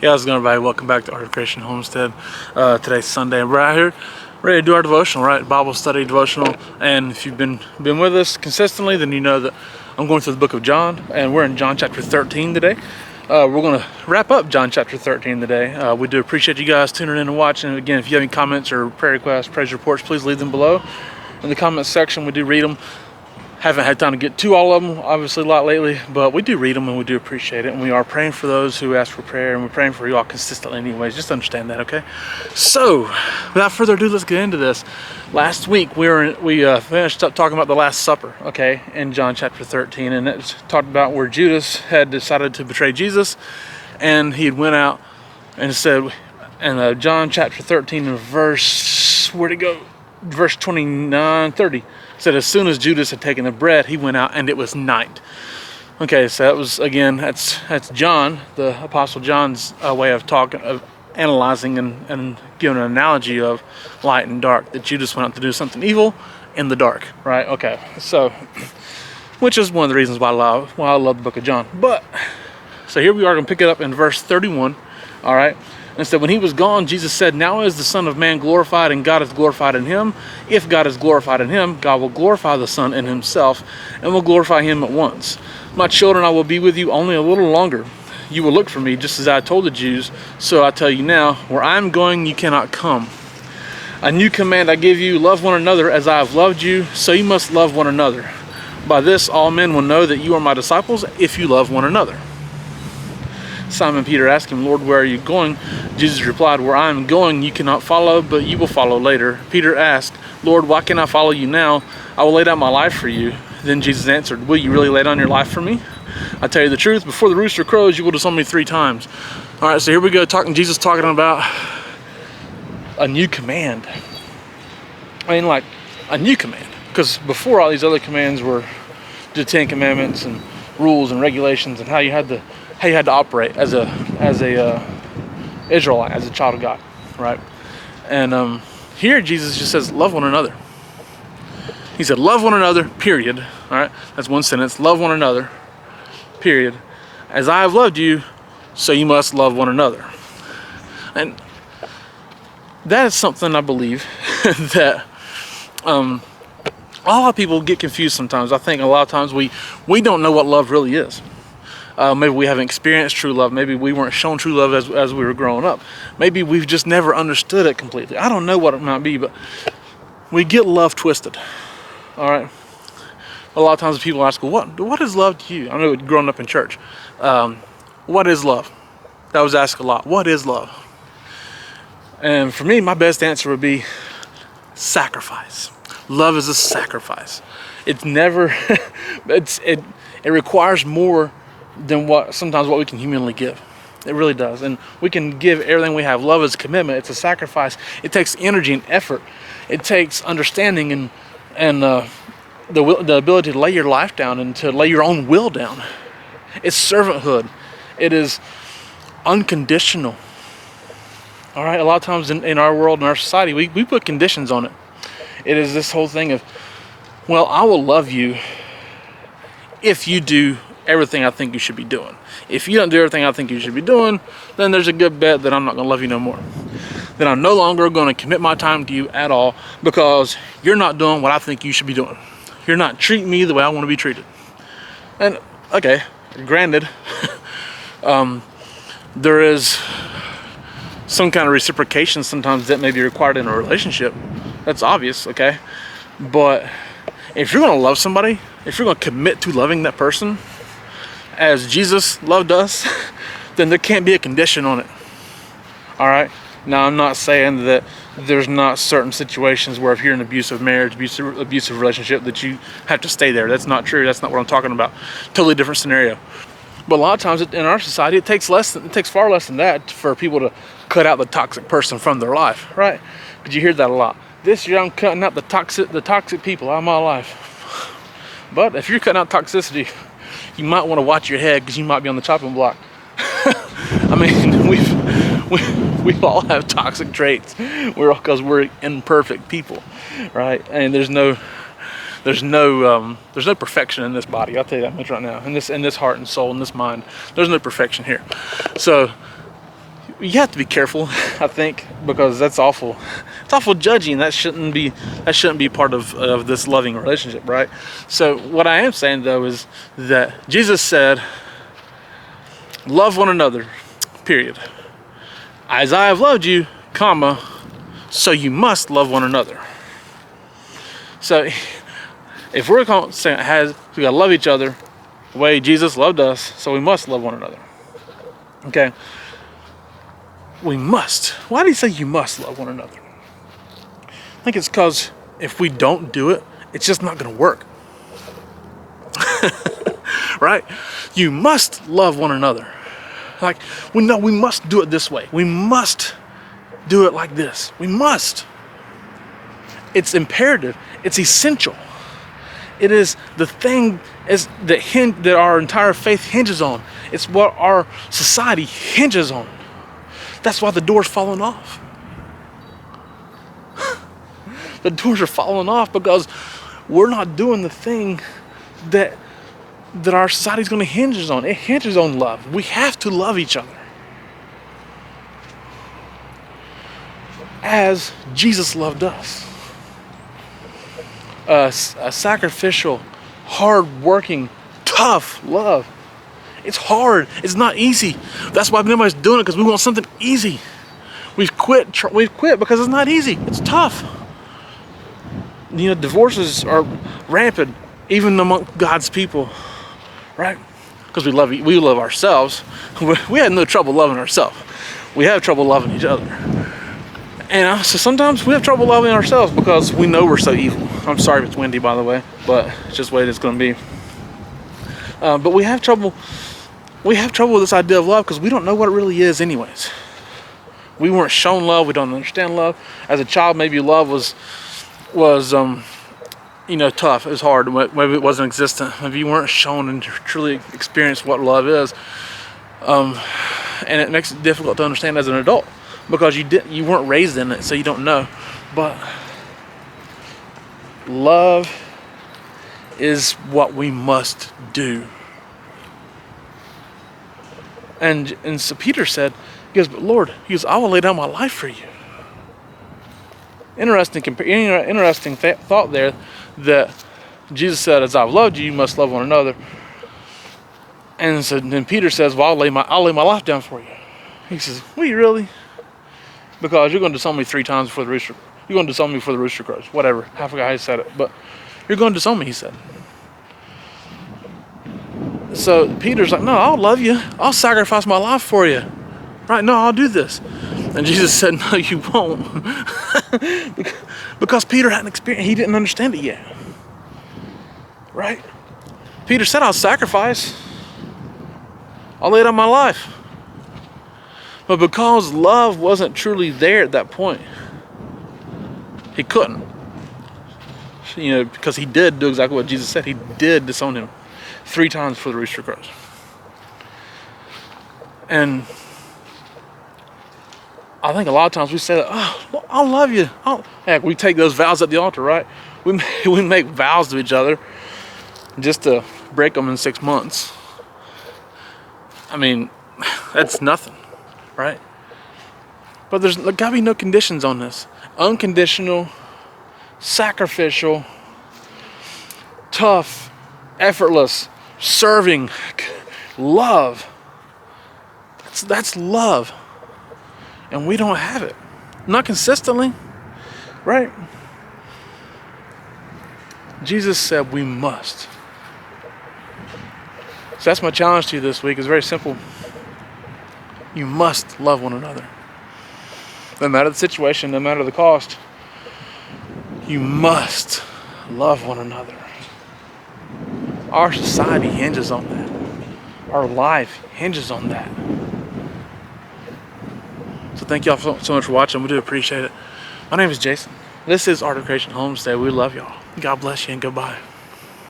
Yeah, how's it going, everybody? Welcome back to Art of Creation Homestead. Today's Sunday, and we're out here ready to do our devotional, right? Bible study devotional. And if you've been with us consistently, then you know that I'm going through the book of John, and we're in John chapter 13 today. We're going to wrap up John chapter 13 today. We do appreciate you guys tuning in and watching. And again, if you have any comments or prayer requests, praise reports, please leave them below in the comments section. We do read them. Haven't had time to get to all of them, obviously, a lot lately, but we do read them and we do appreciate it. And we are praying for those who ask for prayer, and we're praying for you all consistently anyways. Just understand that, okay? So, without further ado, let's get into this. Last week, we finished up talking about the Last Supper, okay, in John chapter 13. And it talked about where Judas had decided to betray Jesus, and he had went out and said, in John chapter 13, in where'd it go? Verse 29, 30. Said as soon as Judas had taken the bread, he went out and it was night. Okay, so that was, again, that's John, the Apostle John's way of talking, of analyzing and giving an analogy of light and dark, that Judas went out to do something evil in the dark, right? Okay, so, which is one of the reasons why I love the book of John. But, so here we are going to pick it up in verse 31, all right? And so when he was gone, Jesus said, "Now is the Son of Man glorified, and God is glorified in him. If God is glorified in him, God will glorify the Son in himself, and will glorify him at once. My children, I will be with you only a little longer. You will look for me, just as I told the Jews. So I tell you now, where I am going, you cannot come. A new command I give you, love one another as I have loved you, so you must love one another. By this all men will know that you are my disciples, if you love one another." Simon Peter asked him, "Lord, where are you going?" Jesus replied, "Where I am going you cannot follow, but you will follow later." Peter asked, "Lord, why can't I follow you now? I will lay down my life for you." Then Jesus answered, "Will you really lay down your life for me? I tell you the truth, before the rooster crows, you will disown me 3 times. All right, so here we go, Jesus talking about a new command. I mean, like, a new command. Because before, all these other commands were the 10 Commandments and rules and regulations and how you had to operate as a Israelite, as a child of God, right? And here Jesus just says, love one another. He said, love one another, period. All right, that's one sentence. Love one another, period. As I have loved you, so you must love one another. And that is something I believe that a lot of people get confused sometimes. I think a lot of times we don't know what love really is. Maybe we haven't experienced true love. Maybe we weren't shown true love as we were growing up. Maybe we've just never understood it completely. I don't know what it might be, but we get love twisted. All right. A lot of times people ask, well, what is love to you? I know growing up in church. What is love? That was asked a lot. What is love? And for me, my best answer would be sacrifice. Love is a sacrifice. It's never, it requires more than what we can humanly give. It really does. And we can give everything we have. Love is a commitment. It's a sacrifice. It takes energy and effort. It takes understanding and the ability to lay your life down and to lay your own will down. It's servanthood. It is unconditional. All right. A lot of times in our world, in our society, we put conditions on it. It is this whole thing of, well, I will love you if you do everything I think you should be doing. If you don't do everything I think you should be doing, then there's a good bet that I'm not going to love you no more. That I'm no longer going to commit my time to you at all because you're not doing what I think you should be doing. You're not treating me the way I want to be treated. And, okay, granted, there is some kind of reciprocation sometimes that may be required in a relationship. That's obvious, okay? But if you're going to love somebody, if you're going to commit to loving that person as Jesus loved us, then there can't be a condition on it. All right? Now, I'm not saying that there's not certain situations where if you're in an abusive marriage, abusive relationship, that you have to stay there. That's not true. That's not what I'm talking about. Totally different scenario. But a lot of times in our society, it takes far less than that for people to cut out the toxic person from their life, right? Because you hear that a lot. This year, I'm cutting out the toxic people out of my life. But if you're cutting out toxicity, you might want to watch your head because you might be on the chopping block. I mean, we all have toxic traits. Because we're imperfect people, right? And there's no perfection in this body. I'll tell you that much right now. In this heart and soul, in this mind, there's no perfection here. So you have to be careful, I think, because that's awful. It's awful judging. That shouldn't be part of this loving relationship, right? So what I am saying though is that Jesus said, love one another, period. As I have loved you, comma, so you must love one another. So if we're saying we gotta love each other the way Jesus loved us, so we must love one another. Okay? We must. Why did he say you must love one another? I think it's because if we don't do it, it's just not gonna work. Right? You must love one another. Like, we know we must do it this way. We must do it like this. We must. It's imperative. It's essential. It is the thing that our entire faith hinges on. It's what our society hinges on. That's why the door's falling off. The doors are falling off because we're not doing the thing that our society's going to hinge on. It hinges on love. We have to love each other as Jesus loved us. A sacrificial, hard-working, tough love. It's hard. It's not easy. That's why nobody's doing it, because we want something easy. We've quit because it's not easy. It's tough. You know, divorces are rampant, even among God's people, right? Because we love ourselves. We had no trouble loving ourselves. We have trouble loving each other. And so sometimes we have trouble loving ourselves because we know we're so evil. I'm sorry if it's windy, by the way, but it's just the way it's going to be. But we have trouble with this idea of love because we don't know what it really is anyways. We weren't shown love. We don't understand love. As a child, maybe love was tough. It was hard. Maybe it wasn't existent. Maybe you weren't shown and truly experienced what love is. And it makes it difficult to understand as an adult because you weren't raised in it, so you don't know. But love is what we must do. And so Peter said, he goes, but Lord, I will lay down my life for you. Interesting thought there that Jesus said, as I've loved you, you must love one another. And so then Peter says, well, I'll lay my life down for you. He says, will you really? Because you're going to disown me 3 times before the rooster. You're going to disown me before the rooster crows. Whatever. I forgot how he said it. But you're going to disown me, he said. So Peter's like, no, I'll love you. I'll sacrifice my life for you. Right? No, I'll do this. And Jesus said, no, you won't. Because Peter hadn't experienced, he didn't understand it yet. Right? Peter said, I'll sacrifice. I'll lay down my life. But because love wasn't truly there at that point, he couldn't. Because he did do exactly what Jesus said. He did disown him 3 times before the rooster crows. And I think a lot of times we say that, oh, I'll love you. Heck, we take those vows at the altar, right? We make vows to each other just to break them in 6 months. I mean, that's nothing, right? But there's got to be no conditions on this. Unconditional, sacrificial, tough, effortless, serving love. That's love. And we don't have it. Not consistently, right? Jesus said we must. So that's my challenge to you this week. It's very simple. You must love one another. No matter the situation, no matter the cost, you must love one another. Our society hinges on that. Our life hinges on that. So thank y'all so much for watching. We do appreciate it. My name is Jason. This is Art of Creation Homestead. We love y'all. God bless you and goodbye.